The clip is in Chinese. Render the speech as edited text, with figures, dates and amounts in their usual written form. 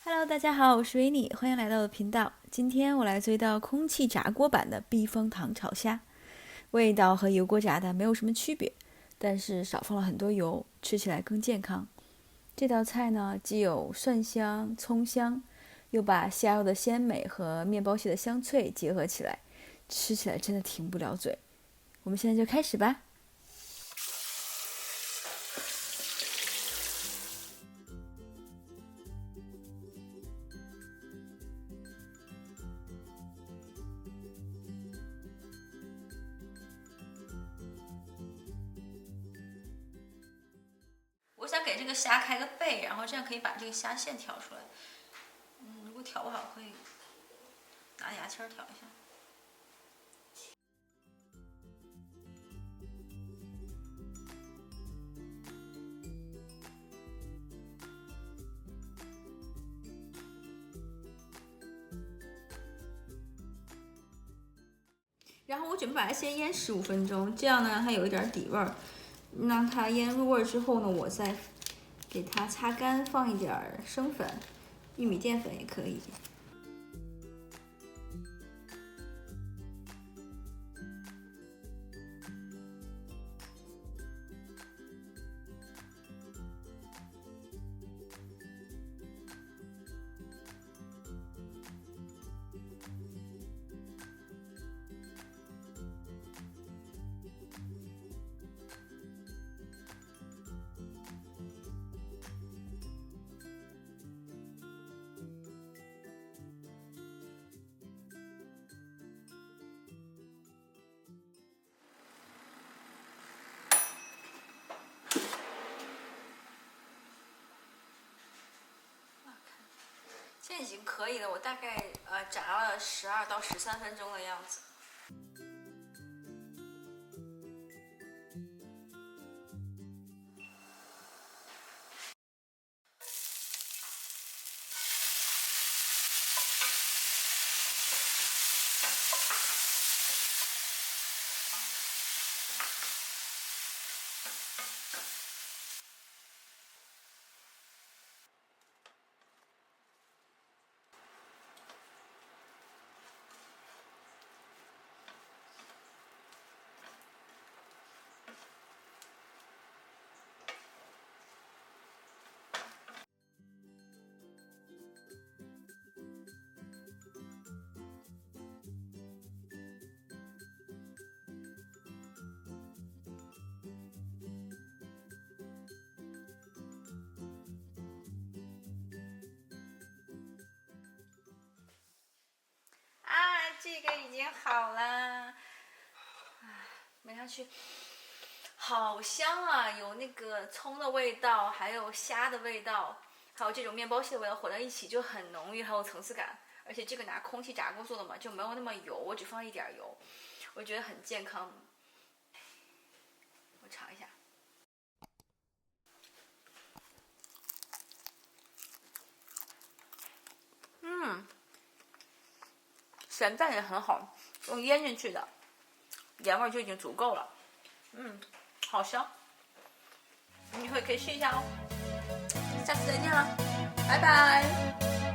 Hello，大家好，我是维尼，欢迎来到我的频道。今天我来做一道空气炸锅版的避风塘炒虾，味道和油锅炸的没有什么区别，但是少放了很多油，吃起来更健康。这道菜呢，既有蒜香、葱香，又把虾肉的鲜美和面包屑的香脆结合起来，吃起来真的停不了嘴。我们现在就开始吧。我想给这个虾开个背，然后这样可以把这个虾线挑出来。如果挑不好，可以拿牙签挑一下。然后我准备把它先腌15分钟，这样呢让它有一点底味儿。让它腌入味之后呢，我再给它擦干，放一点生粉，玉米淀粉也可以。现在已经可以了，我大概炸了12到13分钟的样子。这个已经好了，闻上去好香啊！有那个葱的味道，还有虾的味道，还有这种面包屑的味道混在一起就很浓郁，很有层次感。而且这个拿空气炸锅做的嘛，就没有那么油，我只放一点油，我觉得很健康。我尝一下。咸淡也很好，用腌进去的，盐味就已经足够了。好香，你以后也可以试一下哦。下次再见了，拜拜。